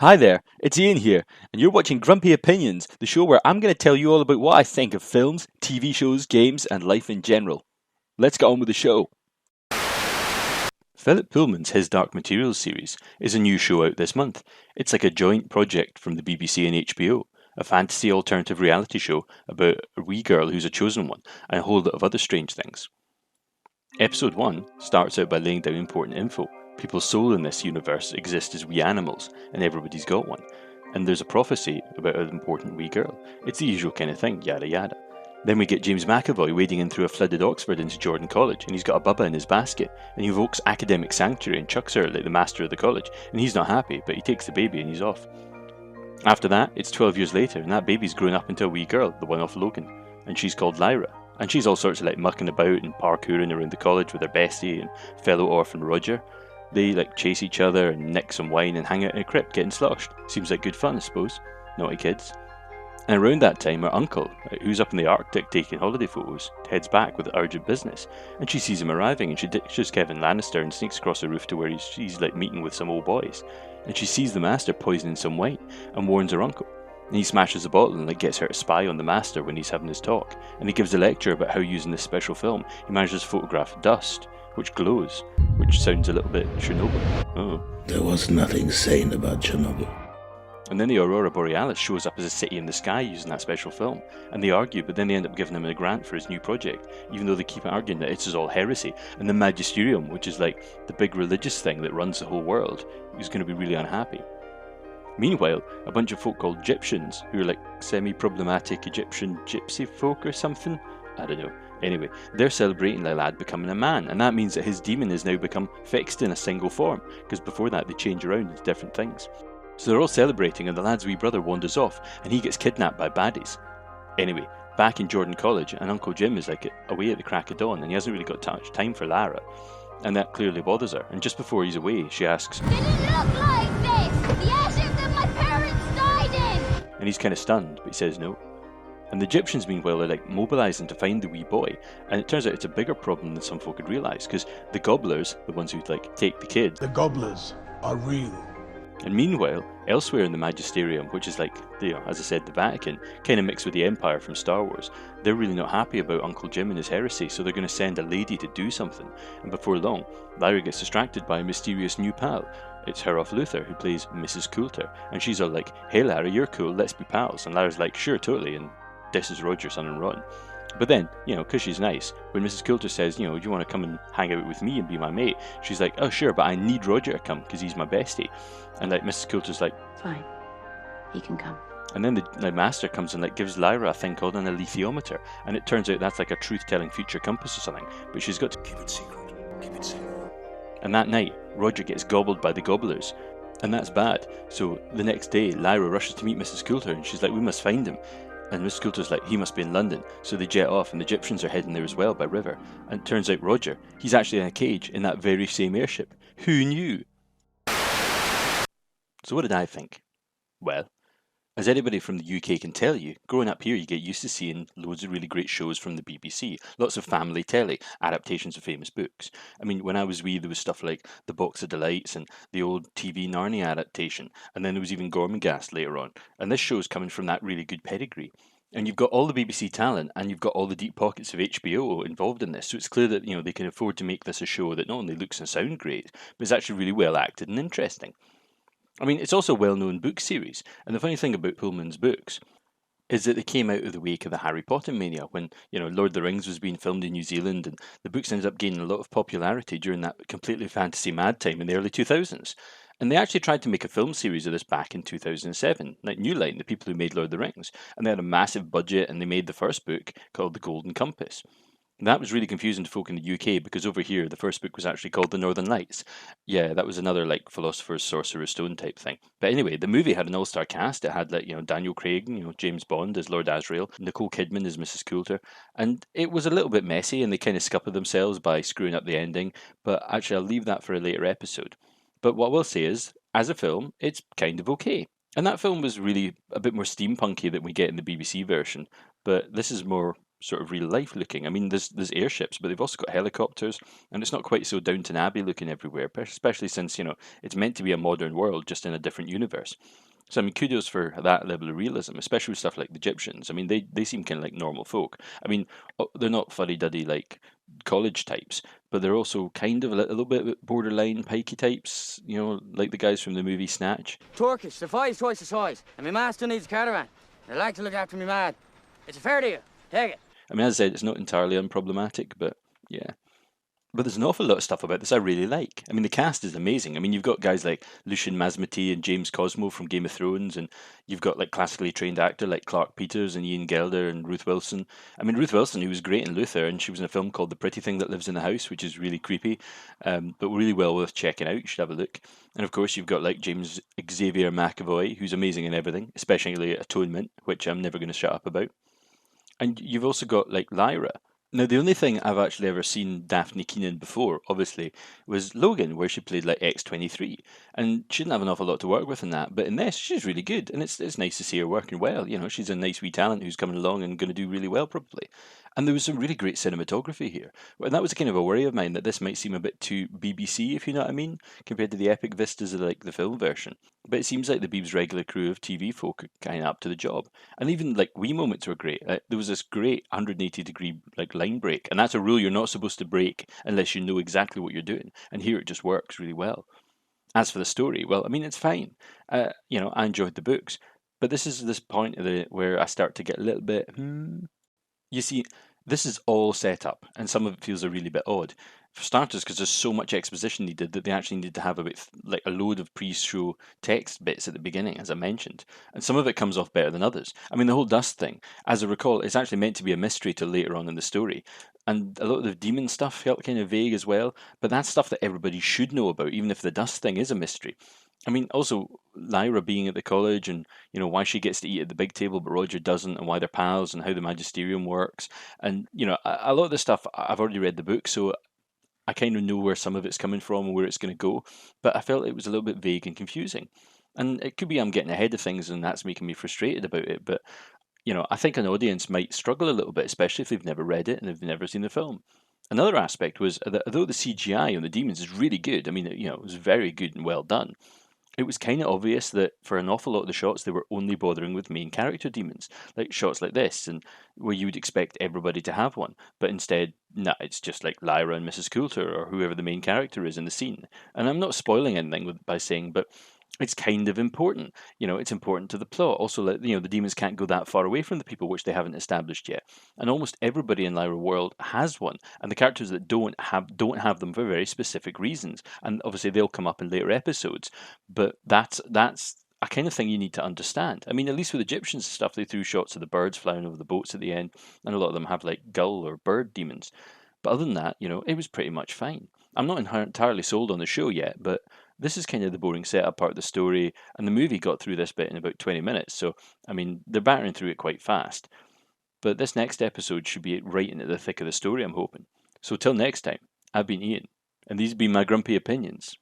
Hi there, it's Ian here, and you're watching Grumpy Opinions, the show where I'm going to tell you all about what I think of films, TV shows, games, and life in general. Let's get on with the show. Philip Pullman's His Dark Materials series is a new show out this month. It's like a joint project from the BBC and HBO, a fantasy alternative reality show about a wee girl who's a chosen one, and a whole lot of other strange things. Episode 1 starts out by laying down important info. People's soul in this universe exist as wee animals, and everybody's got one. And there's a prophecy about an important wee girl. It's the usual kind of thing, yada yada. Then we get James McAvoy wading in through a flooded Oxford into Jordan College, and he's got a bubba in his basket, and he evokes academic sanctuary and chucks her like the master of the college, and he's not happy, but he takes the baby and he's off. After that, it's 12 years later, and that baby's grown up into a wee girl, the one off Logan, and she's called Lyra. And she's all sorts of like mucking about and parkouring around the college with her bestie and fellow orphan Roger. They like chase each other and nick some wine and hang out in a crypt getting sloshed. Seems like good fun, I suppose. Naughty kids. And around that time, her uncle, who's up in the Arctic taking holiday photos, heads back with urgent business. And she sees him arriving and she ditches Kevin Lannister and sneaks across the roof to where she's like meeting with some old boys. And she sees the master poisoning some wine and warns her uncle. And he smashes the bottle and like gets her to spy on the master when he's having his talk. And he gives a lecture about how using this special film, he manages to photograph dust, which glows, which sounds a little bit Chernobyl. Oh. There was nothing sane about Chernobyl. And then the Aurora Borealis shows up as a city in the sky using that special film. And they argue, but then they end up giving him a grant for his new project, even though they keep arguing that it's all heresy. And the Magisterium, which is like the big religious thing that runs the whole world, is going to be really unhappy. Meanwhile, a bunch of folk called Egyptians, who are like semi-problematic Egyptian gypsy folk or something? I don't know. Anyway, they're celebrating their lad becoming a man, and that means that his demon has now become fixed in a single form, because before that they change around into different things. So they're all celebrating, and the lad's wee brother wanders off, and he gets kidnapped by baddies. Anyway, back in Jordan College, and Uncle Jim is like away at the crack of dawn, and he hasn't really got much time for Lyra. And that clearly bothers her, and just before he's away, she asks, "Did it look like this? The ashes that my parents died in?" And he's kind of stunned, but he says no. And the Egyptians, meanwhile, are like mobilising to find the wee boy, and it turns out it's a bigger problem than some folk had realised, because the gobblers, the ones who like take the kid, The gobblers are real. and meanwhile, elsewhere in the Magisterium, which is like, as I said, the Vatican, kind of mixed with the Empire from Star Wars, they're really not happy about Uncle Jim and his heresy, so they're going to send a lady to do something. And before long, Lyra gets distracted by a mysterious new pal. It's her off Luther, who plays Mrs. Coulter, and she's all like, "Hey Lyra, you're cool, let's be pals." And Lyra's like, "Sure, totally," and this is Roger, son and Ron. But then, because she's nice, when Mrs. Coulter says, do you want to come and hang out with me and be my mate? She's like, "Oh sure, but I need Roger to come because he's my bestie." And like Mrs. Coulter's like, "Fine, he can come." and then the master comes and like gives Lyra a thing called an alethiometer, and it turns out that's like a truth-telling future compass or something, but she's got to keep it secret, keep it secret. And that night, Roger gets gobbled by the gobblers, and that's bad. So the next day, Lyra rushes to meet Mrs. Coulter, and she's like, "We must find him." And Mrs. Coulter's like, "He must be in London." So they jet off, and the Egyptians are heading there as well by river. And it turns out Roger, he's actually in a cage in that very same airship. Who knew? So what did I think? Well, as anybody from the UK can tell you, growing up here you get used to seeing loads of really great shows from the BBC, lots of family telly, adaptations of famous books. I mean, when I was wee there was stuff like The Box of Delights and the old TV Narnia adaptation, and then there was even Gormenghast later on, and this show's coming from that really good pedigree. And you've got all the BBC talent, and you've got all the deep pockets of HBO involved in this, so it's clear that they can afford to make this a show that not only looks and sounds great, but is actually really well acted and interesting. I mean, it's also a well-known book series, and the funny thing about Pullman's books is that they came out of the wake of the Harry Potter mania when, Lord of the Rings was being filmed in New Zealand, and the books ended up gaining a lot of popularity during that completely fantasy mad time in the early 2000s. And they actually tried to make a film series of this back in 2007, like New Line, the people who made Lord of the Rings, and they had a massive budget, and they made the first book called The Golden Compass. That was really confusing to folk in the UK because over here the first book was actually called The Northern Lights. Yeah, that was another like Philosopher's Sorcerer's Stone type thing. But anyway, the movie had an all-star cast. It had like Daniel Craig, James Bond as Lord Asrail, Nicole Kidman as Mrs. Coulter, and it was a little bit messy and they kind of scuppered themselves by screwing up the ending. But actually, I'll leave that for a later episode. But what I will say is, as a film, it's kind of okay. And that film was really a bit more steampunky than we get in the BBC version, but this is more sort of real life looking. I mean, there's airships, but they've also got helicopters, and it's not quite so Downton Abbey looking everywhere, especially since, it's meant to be a modern world just in a different universe. So, I mean, kudos for that level of realism, especially with stuff like the Egyptians. I mean, they seem kind of like normal folk. I mean, they're not fuddy-duddy like college types, but they're also kind of a little bit borderline pikey types, like the guys from the movie Snatch. Turkish, the five's twice the size, and my master needs a caravan. I'd like to look after me man. It's a fair deal. Take it. I mean, as I said, it's not entirely unproblematic, but yeah. But there's an awful lot of stuff about this I really like. I mean, the cast is amazing. I mean, you've got guys like Lucian Masmati and James Cosmo from Game of Thrones, and you've got like classically trained actor like Clark Peters and Ian Gelder and Ruth Wilson. I mean, Ruth Wilson, who was great in Luther, and she was in a film called The Pretty Thing That Lives in the House, which is really creepy, but really well worth checking out. You should have a look. And of course, you've got like James Xavier McAvoy, who's amazing in everything, especially Atonement, which I'm never going to shut up about. And you've also got like Lyra. Now, the only thing I've actually ever seen Daphne Keenan before, obviously, was Logan, where she played like X-23. And she didn't have an awful lot to work with in that, but in this, she's really good. And it's nice to see her working well. She's a nice wee talent who's coming along and going to do really well, probably. And there was some really great cinematography here. And that was a kind of a worry of mine, that this might seem a bit too BBC, if you know what I mean, compared to the epic vistas of like the film version. But it seems like the Beebs' regular crew of TV folk are kind of up to the job. And even like wee moments were great. There was this great 180-degree like line break, and that's a rule you're not supposed to break unless you know exactly what you're doing. And here it just works really well. As for the story, well, I mean, it's fine. I enjoyed the books, but this is this point of where I start to get a little bit. You see, this is all set up, and some of it feels a really bit odd. For starters, because there's so much exposition needed that they actually need to have like a load of pre-show text bits at the beginning, as I mentioned, and some of it comes off better than others. I mean, the whole dust thing, as I recall, it's actually meant to be a mystery till later on in the story, and a lot of the demon stuff felt kind of vague as well. But that's stuff that everybody should know about, even if the dust thing is a mystery. I mean, also Lyra being at the college, and why she gets to eat at the big table but Roger doesn't, and why they're pals, and how the magisterium works, and a lot of the stuff I've already read the book, so I kind of know where some of it's coming from and where it's going to go, but I felt it was a little bit vague and confusing. And it could be I'm getting ahead of things and that's making me frustrated about it, but I think an audience might struggle a little bit, especially if they've never read it and they've never seen the film. Another aspect was that although the CGI on the demons is really good, I mean, it was very good and well done, it was kind of obvious that for an awful lot of the shots, they were only bothering with main character demons, like shots like this, and where you would expect everybody to have one. But instead, nah, it's just like Lyra and Mrs. Coulter, or whoever the main character is in the scene. And I'm not spoiling anything by saying, but it's kind of important. It's important to the plot. Also, the demons can't go that far away from the people, which they haven't established yet. And almost everybody in Lyra World has one, and the characters that don't have them for very specific reasons. And obviously, they'll come up in later episodes. But that's a kind of thing you need to understand. I mean, at least with Egyptians and stuff, they threw shots of the birds flying over the boats at the end, and a lot of them have like gull or bird demons. But other than that, it was pretty much fine. I'm not entirely sold on the show yet, but this is kind of the boring setup part of the story, and the movie got through this bit in about 20 minutes, so, I mean, they're battering through it quite fast. But this next episode should be right into the thick of the story, I'm hoping. So till next time, I've been Ian, and these have been my grumpy opinions.